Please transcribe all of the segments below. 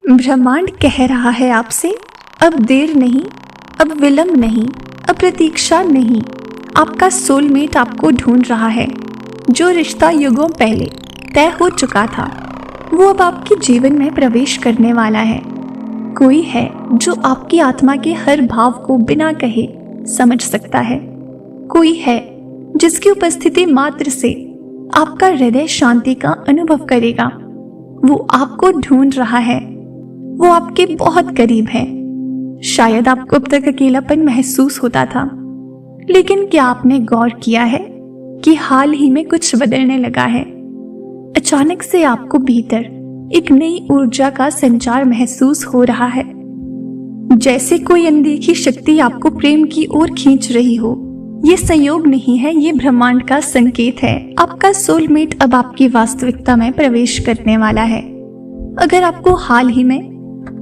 ब्रह्मांड कह रहा है आपसे, अब देर नहीं, अब विलंब नहीं, अब प्रतीक्षा नहीं। आपका सोलमेट आपको ढूंढ रहा है। जो रिश्ता युगों पहले तय हो चुका था, वो अब आपके जीवन में प्रवेश करने वाला है। कोई है जो आपकी आत्मा के हर भाव को बिना कहे समझ सकता है। कोई है जिसकी उपस्थिति मात्र से आपका हृदय शांति का अनुभव करेगा। वो आपको ढूंढ रहा है, वो आपके बहुत करीब है। शायद आपको अब तक अकेलापन महसूस होता था, लेकिन क्या आपने गौर किया है कि हाल ही में कुछ बदलने लगा है? अचानक से आपको भीतर एक नई ऊर्जा का संचार महसूस हो रहा है, जैसे कोई अनदेखी शक्ति आपको प्रेम की ओर खींच रही हो। ये संयोग नहीं है, ये ब्रह्मांड का संकेत है। आपका सोलमेट अब आपकी वास्तविकता में प्रवेश करने वाला है। अगर आपको हाल ही में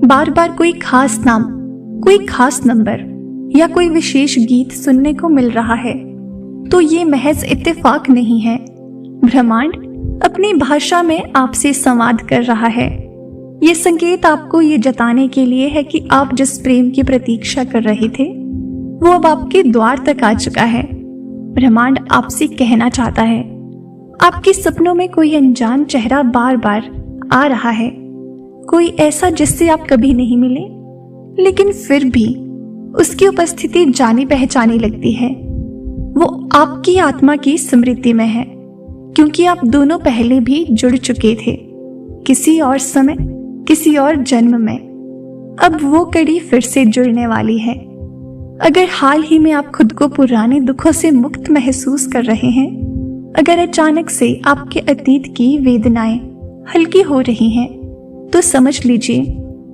बार बार कोई खास नाम, कोई खास नंबर या कोई विशेष गीत सुनने को मिल रहा है, तो ये महज इत्तेफाक नहीं है। ब्रह्मांड अपनी भाषा में आपसे संवाद कर रहा है। ये संकेत आपको ये जताने के लिए है कि आप जिस प्रेम की प्रतीक्षा कर रहे थे, वो अब आपके द्वार तक आ चुका है। ब्रह्मांड आपसे कहना चाहता है, आपके सपनों में कोई अनजान चेहरा बार बार आ रहा है। कोई ऐसा जिससे आप कभी नहीं मिले, लेकिन फिर भी उसकी उपस्थिति जानी पहचानी लगती है। वो आपकी आत्मा की स्मृति में है, क्योंकि आप दोनों पहले भी जुड़ चुके थे, किसी और समय, किसी और जन्म में। अब वो कड़ी फिर से जुड़ने वाली है। अगर हाल ही में आप खुद को पुराने दुखों से मुक्त महसूस कर रहे हैं, अगर अचानक से आपके अतीत की वेदनाएं हल्की हो रही हैं, तो समझ लीजिए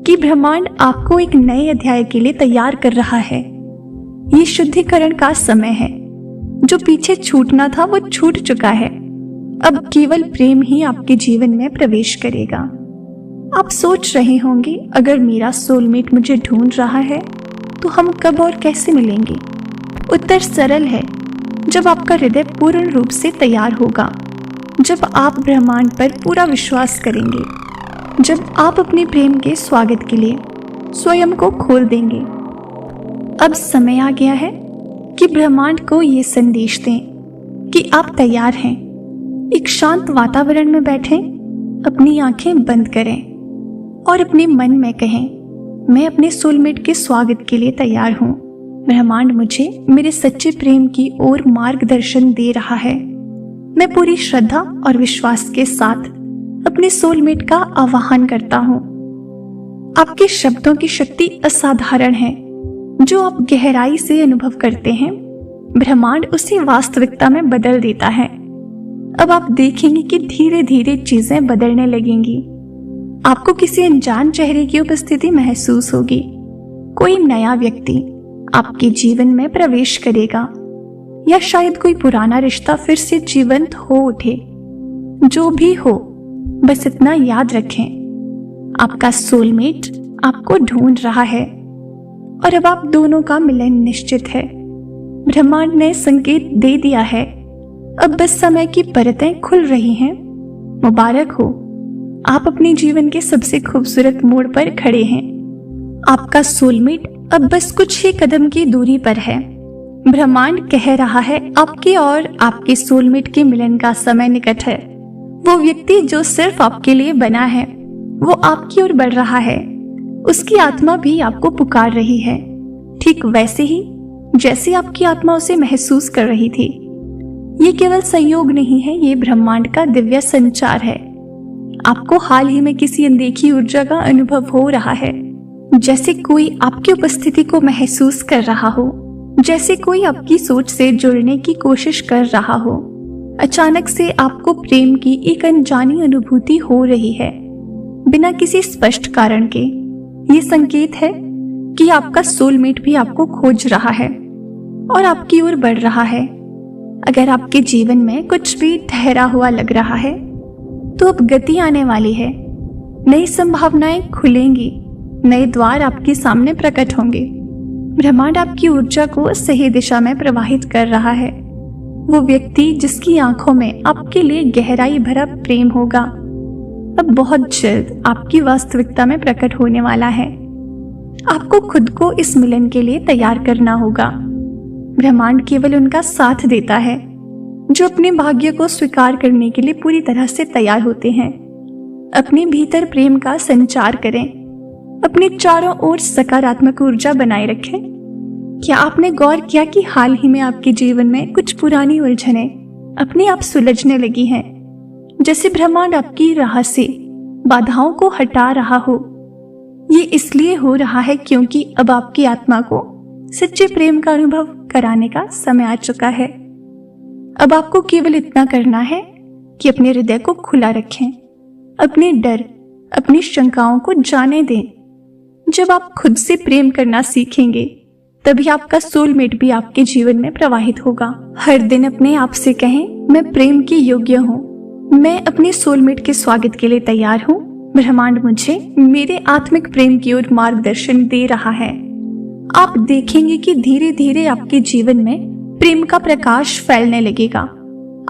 कि ब्रह्मांड आपको एक नए अध्याय के लिए तैयार कर रहा है। ये शुद्धिकरण का समय है। जो पीछे छूटना था वो छूट चुका है। अब केवल प्रेम ही आपके जीवन में प्रवेश करेगा। आप सोच रहे होंगे, अगर मेरा सोलमेट मुझे ढूंढ रहा है तो हम कब और कैसे मिलेंगे? उत्तर सरल है, जब आपका हृदय पूर्ण रूप से तैयार होगा, जब आप ब्रह्मांड पर पूरा विश्वास करेंगे, जब आप अपने प्रेम के स्वागत के लिए स्वयं को खोल देंगे। अब समय आ गया है कि ब्रह्मांड को ये संदेश दें कि आप तैयार हैं। एक शांत वातावरण में बैठें, अपनी आंखें बंद करें और अपने मन में कहें, मैं अपने सोलमेट के स्वागत के लिए तैयार हूँ। ब्रह्मांड मुझे मेरे सच्चे प्रेम की ओर मार्गदर्शन दे रहा है। मैं पूरी श्रद्धा और विश्वास के साथ अपने सोलमेट का आवाहन करता हूँ। आपके शब्दों की शक्ति असाधारण है। जो आप गहराई से अनुभव करते हैं, ब्रह्मांड उसे वास्तविकता में बदल देता है। अब आप देखेंगे कि धीरे धीरे चीजें बदलने लगेंगी। आपको किसी अनजान चेहरे की उपस्थिति महसूस होगी। कोई नया व्यक्ति आपके जीवन में प्रवेश करेगा, या शायद कोई पुराना रिश्ता फिर से जीवंत हो उठे। जो भी हो, बस इतना याद रखें, आपका सोलमेट आपको ढूंढ रहा है और अब आप दोनों का मिलन निश्चित है। ब्रह्मांड ने संकेत दे दिया है। अब बस समय की परतें खुल रही हैं। मुबारक हो, आप अपने जीवन के सबसे खूबसूरत मोड़ पर खड़े हैं। आपका सोलमेट अब बस कुछ ही कदम की दूरी पर है। ब्रह्मांड कह रहा है, आपके और आपके सोलमेट के मिलन का समय निकट है। वो व्यक्ति जो सिर्फ आपके लिए बना है, वो आपकी ओर बढ़ रहा है। उसकी आत्मा भी आपको पुकार रही है, ठीक वैसे ही जैसे आपकी आत्मा उसे महसूस कर रही थी। ये केवल संयोग नहीं है, ये ब्रह्मांड का दिव्य संचार है। आपको हाल ही में किसी अनदेखी ऊर्जा का अनुभव हो रहा है, जैसे कोई आपकी उपस्थिति को महसूस कर रहा हो, जैसे कोई आपकी सोच से जुड़ने की कोशिश कर रहा हो। अचानक से आपको प्रेम की एक अनजानी अनुभूति हो रही है, बिना किसी स्पष्ट कारण के। ये संकेत है कि आपका सोलमेट भी आपको खोज रहा है और आपकी ओर बढ़ रहा है। अगर आपके जीवन में कुछ भी ठहरा हुआ लग रहा है, तो अब गति आने वाली है। नई संभावनाएं खुलेंगी, नए द्वार आपके सामने प्रकट होंगे। ब्रह्मांड आपकी ऊर्जा को सही दिशा में प्रवाहित कर रहा है। वो व्यक्ति जिसकी आंखों में आपके लिए गहराई भरा प्रेम होगा, अब बहुत जल्द आपकी वास्तविकता में प्रकट होने वाला है। आपको खुद को इस मिलन के लिए तैयार करना होगा। ब्रह्मांड केवल उनका साथ देता है जो अपने भाग्य को स्वीकार करने के लिए पूरी तरह से तैयार होते हैं। अपने भीतर प्रेम का संचार करें, अपने चारों ओर सकारात्मक ऊर्जा बनाए रखें। क्या आपने गौर किया कि हाल ही में आपके जीवन में कुछ पुरानी उलझनें अपने आप सुलझने लगी हैं, जैसे ब्रह्मांड आपकी राह से बाधाओं को हटा रहा हो। ये इसलिए हो रहा है क्योंकि अब आपकी आत्मा को सच्चे प्रेम का अनुभव कराने का समय आ चुका है। अब आपको केवल इतना करना है कि अपने हृदय को खुला रखें, अपने डर, अपनी शंकाओं को जाने दें। जब आप खुद से प्रेम करना सीखेंगे तभी आपका सोलमेट भी आपके जीवन में प्रवाहित होगा। हर दिन अपने आप से कहें, मैं प्रेम के योग्य हूँ, मैं अपने सोलमेट के स्वागत के लिए तैयार हूँ। ब्रह्मांड मुझे मेरे आत्मिक प्रेम की ओर मार्गदर्शन दे रहा है। आप देखेंगे कि धीरे धीरे आपके जीवन में प्रेम का प्रकाश फैलने लगेगा।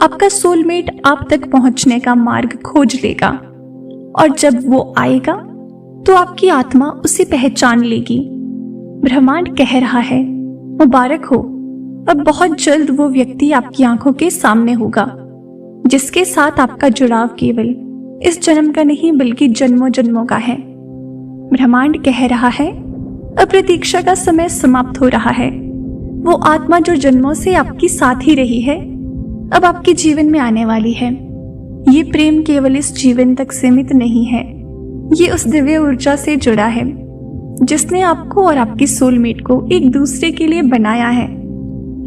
आपका सोलमेट आप तक पहुंचने का मार्ग खोज लेगा और जब वो आएगा तो आपकी आत्मा उसे पहचान लेगी। ब्रह्मांड कह रहा है, मुबारक हो, अब बहुत जल्द वो व्यक्ति आपकी आंखों के सामने होगा जिसके साथ आपका जुड़ाव केवल इस जन्म का नहीं बल्कि जन्मों जन्मों का है। ब्रह्मांड कह रहा है, अब प्रतीक्षा का समय समाप्त हो रहा है। वो आत्मा जो जन्मों से आपकी साथ ही रही है अब आपके जीवन में आने वाली है। ये प्रेम केवल इस जीवन तक सीमित नहीं है, ये उस दिव्य ऊर्जा से जुड़ा है जिसने आपको और आपके सोलमेट को एक दूसरे के लिए बनाया है।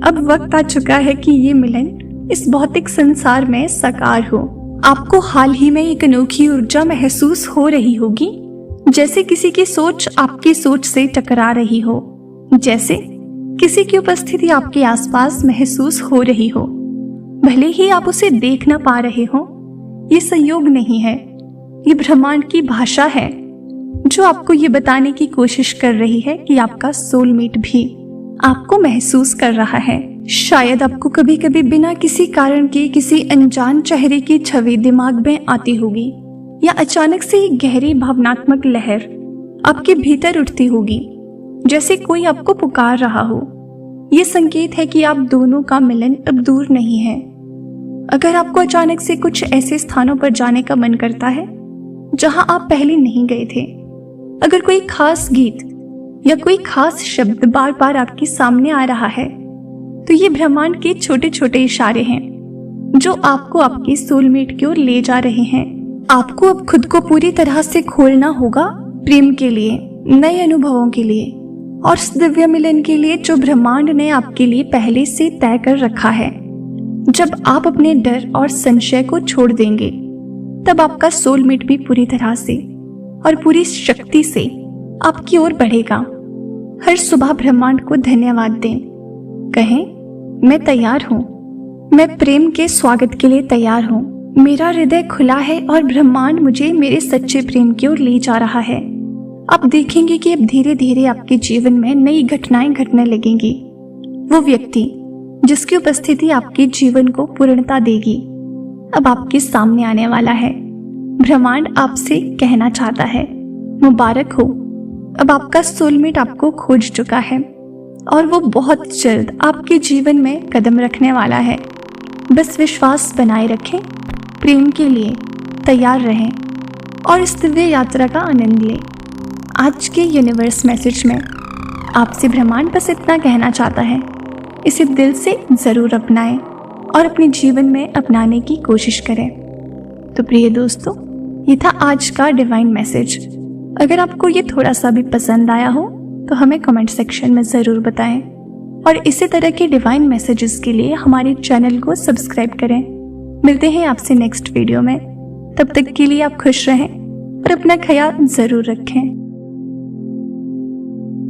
अब वक्त आ चुका है कि ये मिलन इस भौतिक संसार में साकार हो। आपको हाल ही में एक अनोखी ऊर्जा महसूस हो रही होगी, जैसे किसी की सोच आपकी सोच से टकरा रही हो, जैसे किसी की उपस्थिति आपके आसपास महसूस हो रही हो। भले ही आप उसे देख न पा रहे हो, ये संयोग नहीं है, ये ब्रह्मांड की भाषा है जो आपको ये बताने की कोशिश कर रही है कि आपका सोलमेट भी आपको महसूस कर रहा है। शायद आपको कभी कभी बिना किसी कारण के किसी अनजान चेहरे की छवि दिमाग में आती होगी, या अचानक से एक गहरी भावनात्मक लहर आपके भीतर उठती होगी, जैसे कोई आपको पुकार रहा हो। ये संकेत है कि आप दोनों का मिलन अब दूर नहीं है। अगर आपको अचानक से कुछ ऐसे स्थानों पर जाने का मन करता है जहां आप पहले नहीं गए थे, अगर कोई खास गीत या कोई खास शब्द बार बार आपके सामने आ रहा है, तो ये ब्रह्मांड के छोटे छोटे इशारे हैं जो आपको आपके सोलमेट की ओर ले जा रहे हैं। आपको अब खुद को पूरी तरह से खोलना होगा प्रेम के लिए, नए अनुभवों के लिए और इस दिव्य मिलन के लिए जो ब्रह्मांड ने आपके लिए पहले से तय कर रखा है। जब आप अपने डर और संशय को छोड़ देंगे तब आपका सोलमेट भी पूरी तरह से और पूरी शक्ति से आपकी ओर बढ़ेगा। हर सुबह ब्रह्मांड को धन्यवाद दें, कहें, मैं तैयार हूँ, मैं प्रेम के स्वागत के लिए तैयार हूँ। मेरा हृदय खुला है और ब्रह्मांड मुझे मेरे सच्चे प्रेम की ओर ले जा रहा है। आप देखेंगे कि अब धीरे धीरे आपके जीवन में नई घटनाएं घटने लगेंगी। वो व्यक्ति जिसकी उपस्थिति आपके जीवन को पूर्णता देगी अब आपके सामने आने वाला है। ब्रह्मांड आपसे कहना चाहता है, मुबारक हो, अब आपका सोलमेट आपको खोज चुका है और वो बहुत जल्द आपके जीवन में कदम रखने वाला है। बस विश्वास बनाए रखें, प्रेम के लिए तैयार रहें और इस दिव्य यात्रा का आनंद लें। आज के यूनिवर्स मैसेज में आपसे ब्रह्मांड बस इतना कहना चाहता है, इसे दिल से ज़रूर अपनाएं और अपने जीवन में अपनाने की कोशिश करें। तो प्रिय दोस्तों, ये था आज का डिवाइन मैसेज। अगर आपको ये थोड़ा सा भी पसंद आया हो तो हमें कमेंट सेक्शन में ज़रूर बताएं और इसी तरह के डिवाइन मैसेजेस के लिए हमारे चैनल को सब्सक्राइब करें। मिलते हैं आपसे नेक्स्ट वीडियो में, तब तक के लिए आप खुश रहें और अपना ख्याल ज़रूर रखें।